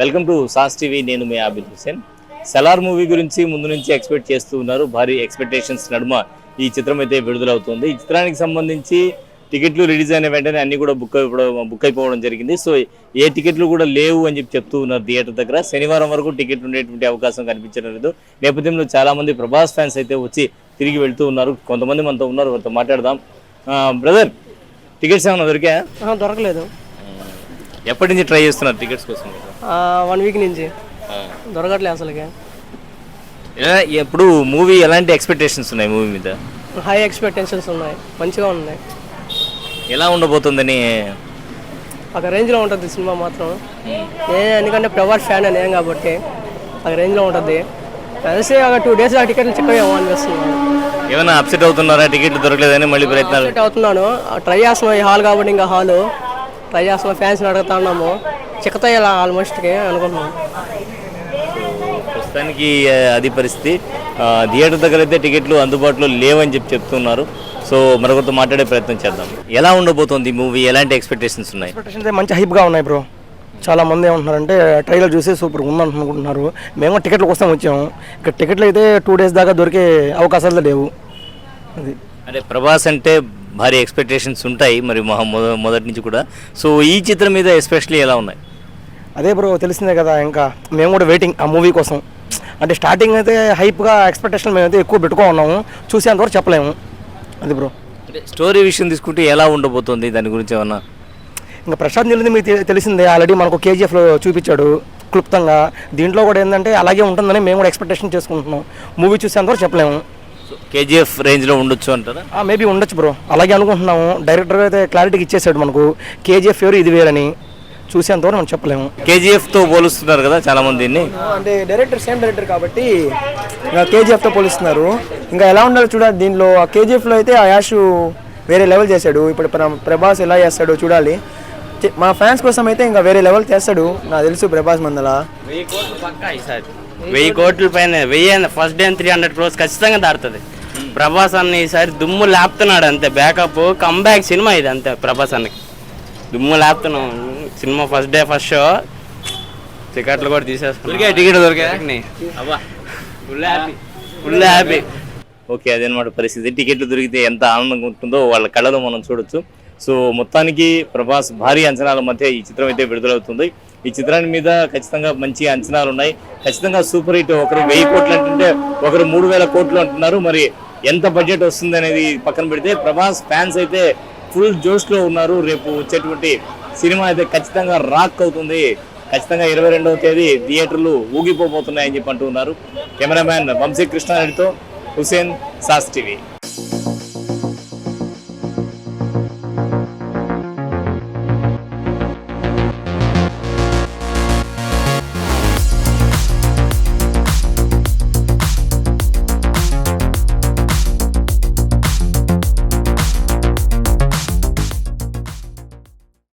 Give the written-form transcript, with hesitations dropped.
Welcome to sauce TV. నేను మీ Abid Hussain. Salaar movie గురించి ముందు నుంచి ఎక్స్పెక్ట్ చేస్తూ ఉన్నారు. భారీ ఎక్స్పెక్టేషన్స్ నడుమ ఈ చిత్రం అయితే విడుదలవుతుంది. ఈ చిత్రానికి సంబంధించి టికెట్లు రిలీజ్ అయిన వెంటనే అన్ని కూడా బుక్ అయిపోవడం జరిగింది. సో ఏ టికెట్లు కూడా లేవు అని చెప్తూ ఉన్నారు థియేటర్ దగ్గర. శనివారం వరకు టికెట్లు ఉండేటువంటి అవకాశం కనిపించడం లేదు. నేపథ్యంలో చాలామంది ప్రభాస్ ఫ్యాన్స్ అయితే వచ్చి తిరిగి వెళ్తూ ఉన్నారు. కొంతమంది మనతో ఉన్నారు, వారితో మాట్లాడదాం. బ్రదర్, టికెట్స్ ఏమైనా దొరికా? దొరకలేదు. ఎప్పటి నుంచి ట్రై చేస్తున్నారు టికెట్స్ కోసం? 1 వీక్ నుంచి దొరకట్లేదు అసలుకి. ఎప్పుడు మూవీ ఎలాంటి ఎక్స్పెక్టేషన్స్ ఉన్నాయి? మూవీ మీద హై ఎక్స్పెక్టేషన్స్ ఉన్నాయి, మంచిగా ఉన్నాయి. ఎలా ఉండబోతుందని? ఒక రేంజ్లో ఉంటుంది సినిమా మాత్రం. ఎందుకంటే ప్రభాస్ ఫ్యాన్ అని ఏం కాబట్టి ఒక రేంజ్లో ఉంటుంది. కలిసి ఒక 2 days ఆ టికెట్లు చిక్కవేమో అనిపిస్తుంది. ఏమైనా అప్సెట్ అవుతున్నారా టికెట్లు దొరకలేదని? మళ్ళీ ప్రయత్నాలు అవుతున్నాను, ట్రై చేస్తున్నాం. ఈ హాల్ కాబట్టి ఇంకా హాలు ట్రై చేస్తున్నాం. ఫ్యాన్స్ని అడుగుతా ఉన్నాము, చిక్కతాయి ఇలా ఆల్మోస్ట్కి అనుకుంటున్నాం. ప్రస్తుతానికి అది పరిస్థితి. థియేటర్ దగ్గర అయితే టికెట్లు అందుబాటులో లేవని చెప్తున్నారు. సో మరొకరితో మాట్లాడే ప్రయత్నం చేద్దాం. ఎలా ఉండబోతుంది మూవీ? ఎలాంటి ఎక్స్పెక్టేషన్స్ ఉన్నాయి? ఎక్స్పెక్టేషన్స్ మంచి హైప్గా ఉన్నాయి బ్రో. చాలా మంది ఏమంటున్నారంటే ట్రైలర్ చూసి సూపర్ ఉందనుకుంటున్నారు. మేము టికెట్ల కోసం వచ్చాము. ఇక్కడ టికెట్లు అయితే 2 days దాకా దొరికే అవకాశాలు లేవు. అది అంటే ప్రభాస్ అంటే భారీ ఎక్స్పెక్టేషన్స్ ఉంటాయి మరి మొదటి నుంచి కూడా. సో ఈ చిత్రం మీద ఎస్పెషల్లీ ఎలా ఉన్నాయి? అదే బ్రో, తెలిసిందే కదా. ఇంకా మేము కూడా వెయిటింగ్ ఆ మూవీ కోసం. అంటే స్టార్టింగ్ అయితే హైప్గా ఎక్స్పెక్టేషన్ మేమైతే ఎక్కువ పెట్టుకో ఉన్నాము. చూసేంతవరకు చెప్పలేము. అది బ్రో. అంటే స్టోరీ విషయం తీసుకుంటే ఎలా ఉండబోతుంది? దాని గురించి ఏమన్నా? ఇంకా ప్రశాంత్ నీల్ మీకు తెలిసిందే, ఆల్రెడీ మనకు కేజీఎఫ్లో చూపించాడు క్లుప్తంగా. దీంట్లో కూడా ఏంటంటే అలాగే ఉంటుందని మేము కూడా ఎక్స్పెక్టేషన్ చేసుకుంటున్నాం. మూవీ చూసేంతవరకు చెప్పలేము. కేజీఎఫ్ రేంజ్లో ఉండొచ్చు అంటారా? మేబీ ఉండొచ్చు బ్రో, అలాగే అనుకుంటున్నాము. డైరెక్టర్ అయితే క్లారిటీకి ఇచ్చేసాడు మనకు, కేజీఎఫ్ వేరు ఇది వేరని. చూసేంతవరకు మనం చెప్పలేము. కేజీఎఫ్తో పోలుస్తున్నారు కదా చాలామంది దీన్ని. అంటే డైరెక్టర్ సేమ్ డైరెక్టర్ కాబట్టి కేజీఎఫ్తో పోలుస్తున్నారు. ఇంకా ఎలా ఉండాలో చూడాలి. దీనిలో ఆ కేజీఎఫ్లో అయితే ఆ యాష్ వేరే లెవెల్ చేశాడు. ఇప్పుడు ప్రభాస్ ఎలా చేస్తాడో చూడాలి. మా ఫ్యాన్స్ కోసం అయితే ఇంకా వేరే లెవెల్ చేస్తాడు నాకు తెలుసు. ప్రభాస్ మందల 1000 కోట్లు పక్కా ఈసారి. 1000 కోట్ల పైన 1000 ఫస్ట్ డే 300 crores ఖచ్చితంగా దాడుతుంది. ప్రభాస్ అన్న ఈసారి దుమ్ము లేపుతున్నాడు అంతే. బ్యాకప్ కమ్బ్యాక్ సినిమా ఇది అంతే. ప్రభాస్ అన్నకి దుమ్ము లేపుతున్నాం. సినిమా ఫస్ట్ డే ఫస్ట్ షో టికెట్లు కూడా తీసేసుకున్నాం. టికెట్ దొరికాయి. Full happy. ఓకే, అదనమాట పరిస్థితి. టికెట్లు దొరికితే ఎంత ఆనందంగా ఉంటుందో వాళ్ళ కళ్ళలో మనం చూడొచ్చు. సో మొత్తానికి ప్రభాస్ భారీ అంచనాల మధ్య ఈ చిత్రం అయితే విడుదలవుతుంది. ఈ చిత్రాన్ని మీద ఖచ్చితంగా మంచి అంచనాలు ఉన్నాయి. ఖచ్చితంగా సూపర్ హిట్. ఒకరు 1000 కోట్లు అంటుంటే ఒకరు 3000 కోట్లు అంటున్నారు. మరి ఎంత బడ్జెట్ వస్తుంది అనేది పక్కన పెడితే ప్రభాస్ ఫ్యాన్స్ అయితే ఫుల్ జోష్లో ఉన్నారు. రేపు వచ్చేటువంటి సినిమా అయితే ఖచ్చితంగా రాక్ అవుతుంది. ఖచ్చితంగా 22వ తేదీ థియేటర్లు ఊగిపోతున్నాయని చెప్పి అంటూ ఉన్నారు. కెమెరామ్యాన్ వంశీ కృష్ణారెడ్డితో హుసేన్, సాస్ టీవీ.